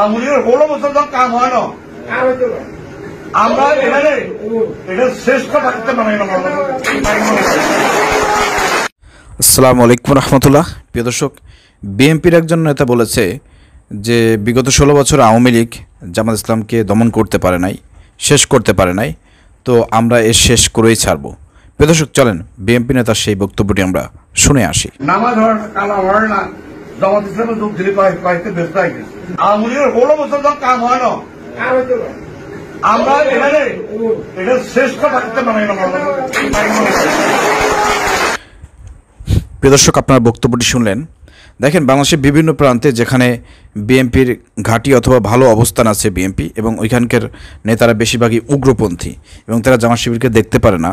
আমুলের 16 বছর যখন কাম হয় না আমরা এটা শ্রেষ্ঠ থাকতে পারি না। আসসালামু আলাইকুম রহমতুল্লাহ। প্রিয় দর্শক, বিএনপির একজন নেতা বলেছে যে বিগত 16 বছর আওয়ামী লীগ জামাত ইসলামকে দমন করতে পারে নাই, শেষ করতে পারে নাই, তো আমরা এর শেষ করেই ছাড়ব। প্রিয় দর্শক, চলেন বিএনপি নেতার সেই বক্তব্যটি আমরা শুনে আসি। নামাজ হয় না, কালা হয় না, জামাত ইসলামের যোগ দিলে কয়েকটা ব্যস্ত হয়ে গেছে। আওয়ামী লীগের 16 বছর যখন কাম হয় না আমরা এটা শ্রেষ্ঠ থাকতে পারি না। প্রিয় দর্শক, আপনার বক্তব্যটি শুনলেন। দেখেন, বাংলাদেশের বিভিন্ন প্রান্তে যেখানে বিএনপির ঘাঁটি অথবা ভালো অবস্থান আছে বিএনপি, এবং ওইখানকার নেতারা বেশিরভাগই উগ্রপন্থী এবং তারা জামাত শিবিরকে দেখতে পারে না।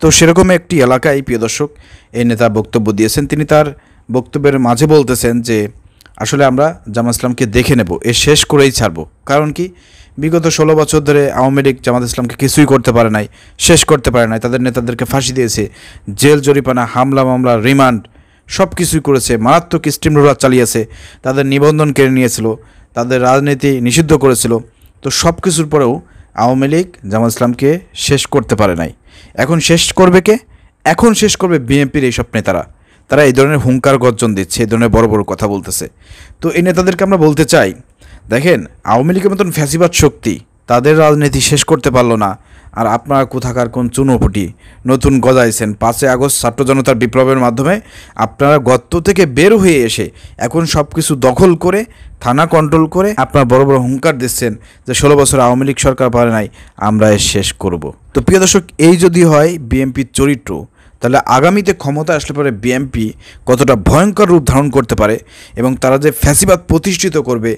তো সেরকম একটি এলাকায় প্রিয় দর্শক এই নেতা বক্তব্য দিয়েছেন। তিনি তার বক্তব্যের মাঝে বলতেছেন যে আসলে আমরা জামাত ইসলামকে দেখে নেব, এ শেষ করেই ছাড়ব। কারণ কি, বিগত 16 বছর ধরে আওয়ামী লীগ জামাত ইসলামকে কিছুই করতে পারে নাই, শেষ করতে পারে নাই। তাদের নেতাদেরকে ফাঁসি দিয়েছে, জেল জরিমানা, হামলা মামলা, রিমান্ড সব কিছুই করেছে, মারাত্মক স্টিম রোলার চালিয়েছে, তাদের নিবন্ধন কেড়ে নিয়েছিল, তাদের রাজনীতি নিষিদ্ধ করেছিল। তো সব কিছুর পরেও আওয়ামী লীগ জামাত ইসলামকে শেষ করতে পারে নাই। এখন শেষ করবে কে? এখন শেষ করবে বিএনপির এইসব নেতারা। তারা এই ধরনের হুঙ্কার গর্জন দিচ্ছে, এই ধরনের বড় বড় কথা বলতেছে। তো এই নেতাদেরকে আমরা বলতে চাই, দেখেন, আওয়ামী লীগের মতন ফ্যাসিবাদ শক্তি তাদের রাজনীতি শেষ করতে পারলো না, আর আপনারা কোথাকার কোন চুনোপুটি নতুন গজাইছেন। 5ই আগস্ট ছাত্র জনতার বিপ্লবের মাধ্যমে আপনারা গর্ত থেকে বের হয়ে এসে এখন সব কিছু দখল করে থানা কন্ট্রোল করে আপনারা বড় বড় হুঙ্কার দিচ্ছেন যে 16 বছর আওয়ামী লীগ সরকার পারে নাই, আমরা এর শেষ করব। তো প্রিয় দর্শক, এই যদি হয় বিএনপির চরিত্র, তাহলে আগামীতে ক্ষমতা আসলে পরে বিএনপি কতটা ভয়ঙ্কর রূপ ধারণ করতে পারে, এবং তারা যে ফ্যাসিবাদ প্রতিষ্ঠিত করবে,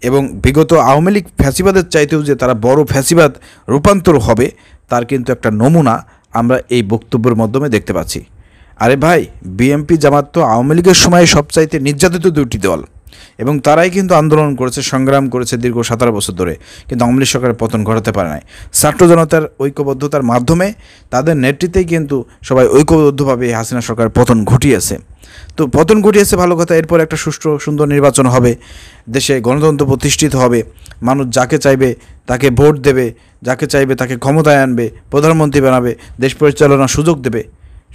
এবং বিগত আওয়ামী লীগ ফ্যাসিবাদের চাইতেও যে তারা বড় ফ্যাসিবাদ রূপান্তর হবে, তার কিন্তু একটা নমুনা আমরা এই বক্তব্যের মাধ্যমে দেখতে পাচ্ছি। আরে ভাই, বিএনপি জামাত তো আওয়ামী লীগের সময় সবচাইতে নির্যাতিত দুটি দল, এবং তারাই কিন্তু আন্দোলন করেছে, সংগ্রাম করেছে দীর্ঘ 17 বছর ধরে, কিন্তু আওয়ামী লীগ সরকারের পতন ঘটাতে পারে নাই। ছাত্র জনতার ঐক্যবদ্ধতার মাধ্যমে তাদের নেতৃত্বেই কিন্তু সবাই ঐক্যবদ্ধভাবে হাসিনা সরকারের পতন ঘটিয়েছে। তো পতন ঘটিয়েছে ভালো কথা, এরপর একটা সুষ্ঠু সুন্দর নির্বাচন হবে, দেশে গণতন্ত্র প্রতিষ্ঠিত হবে, মানুষ যাকে চাইবে তাকে ভোট দেবে, যাকে চাইবে তাকে ক্ষমতায় আনবে, প্রধানমন্ত্রী বানাবে, দেশ পরিচালনার সুযোগ দেবে,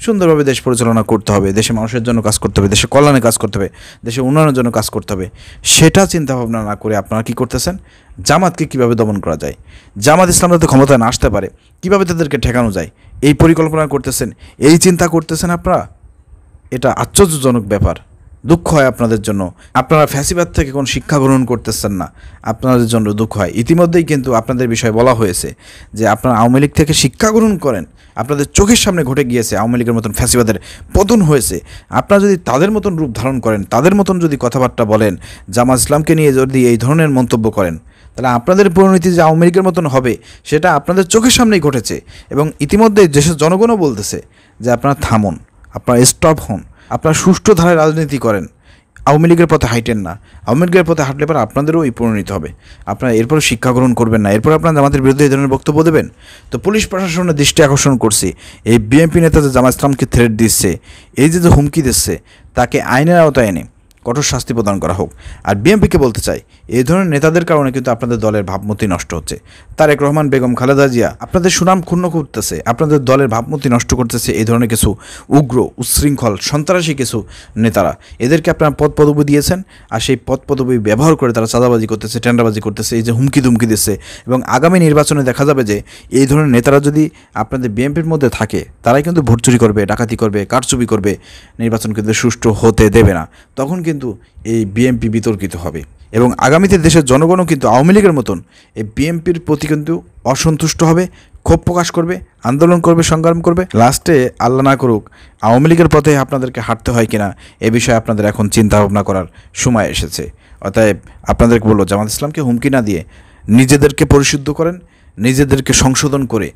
সুন্দরভাবে দেশ পরিচালনা করতে হবে, দেশে মানুষের জন্য কাজ করতে হবে, দেশে কল্যাণে কাজ করতে হবে, দেশে উন্নয়নের জন্য কাজ করতে হবে। সেটা চিন্তাভাবনা না করে আপনারা কী করতেছেন? জামাতকে কীভাবে দমন করা যায়, জামাত ইসলাম যাতে ক্ষমতায় না আসতে পারে, কীভাবে তাদেরকে ঠেকানো যায়, এই পরিকল্পনা করতেছেন, এই চিন্তা করতেছেন আপনারা। এটা আশ্চর্যজনক ব্যাপার। দুঃখ হয় আপনাদের জন্য। আপনারা ফ্যাসিবাদ থেকে কোনো শিক্ষা গ্রহণ করতেছেন না, আপনাদের জন্য দুঃখ হয়। ইতিমধ্যেই কিন্তু আপনাদের বিষয়ে বলা হয়েছে যে আপনারা আওয়ামী লীগ থেকে শিক্ষা গ্রহণ করেন। আপনাদের চোখের সামনে ঘটে গিয়েছে আওয়ামী লীগের মতন ফ্যাসিবাদের পতন হয়েছে। আপনারা যদি তাদের মতন রূপ ধারণ করেন, তাদের মতন যদি কথাবার্তা বলেন, জামাত ইসলামকে নিয়ে যদি এই ধরনের মন্তব্য করেন, তাহলে আপনাদের পরিণতি যে আওয়ামী লীগের মতন হবে সেটা আপনাদের চোখের সামনেই ঘটেছে। এবং ইতিমধ্যেই দেশের জনগণও বলতেছে যে আপনারা থামুন, আপনারা স্টপ হন, আপনারা সুষ্ঠু ধারায় রাজনীতি করেন, আওয়ামী লীগের পথে হাঁটেন না। আওয়ামী লীগের পথে হাঁটলে পর আপনাদেরও এই পরিণতি হবে। আপনারা এরপর শিক্ষা গ্রহণ করবেন না, এরপর আপনারা জামাতের বিরুদ্ধে এই ধরনের বক্তব্য দেবেন। তো পুলিশ প্রশাসনের দৃষ্টি আকর্ষণ করছি, এই বিএনপি নেতা যে জামাত ইসলামকে থ্রেট দিচ্ছে, এই যে হুমকি দিচ্ছে, তাকে আইনের আওতায় এনে কঠোর শাস্তি প্রদান করা হোক। আর বিএনপিকে বলতে চাই, এই ধরনের নেতাদের কারণে কিন্তু আপনাদের দলের ভাবমূর্তি নষ্ট হচ্ছে। তারেক রহমান, বেগম খালেদা জিয়া আপনাদের সুনাম ক্ষুণ্ণ করতেছে, আপনাদের দলের ভাবমূর্তি নষ্ট করতেছে এই ধরনের কিছু উগ্র, উচ্ছৃঙ্খল, সন্ত্রাসী কিছু নেতারা। এদেরকে আপনারা পদ পদবি দিয়েছেন, আর সেই পদ পদবি ব্যবহার করে তারা চাঁদাবাজি করতেছে, টেন্ডারবাজি করতেছে, এই যে হুমকি দুমকি দিচ্ছে। এবং আগামী নির্বাচনে দেখা যাবে যে এই ধরনের নেতারা যদি আপনাদের বিএনপির মধ্যে থাকে, তারাই কিন্তু ভোট চুরি করবে, ডাকাতি করবে, কারচুপি করবে, নির্বাচন কিন্তু সুষ্ঠু হতে দেবে না। তখন কিন্তু এই বিএনপি বিতর্কিত হবে, এবং আগামীতে দেশের জনগণও কিন্তু আওয়ামী লীগের মতন এই বিএনপির প্রতি কিন্তু অসন্তুষ্ট হবে, ক্ষোভ প্রকাশ করবে, আন্দোলন করবে, সংগ্রাম করবে। লাস্টে আল্লাহ না করুক আওয়ামী লীগের পথে আপনাদেরকে হাঁটতে হয় কিনা, এ বিষয়ে আপনাদের এখন চিন্তা ভাবনা করার সময় এসেছে। অতএব আপনাদেরকে বলবো, জামাত ইসলামকে হুমকি না দিয়ে নিজেদেরকে পরিশুদ্ধ করেন, নিজেদেরকে সংশোধন করে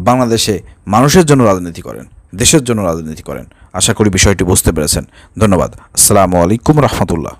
বাংলাদেশে মানুষের জন্য রাজনীতি করেন, দেশের জন্য রাজনীতি করেন। আশা করি বিষয়টি বুঝতে পেরেছেন। ধন্যবাদ। আসসালামু আলাইকুম রহমতুল্লাহ।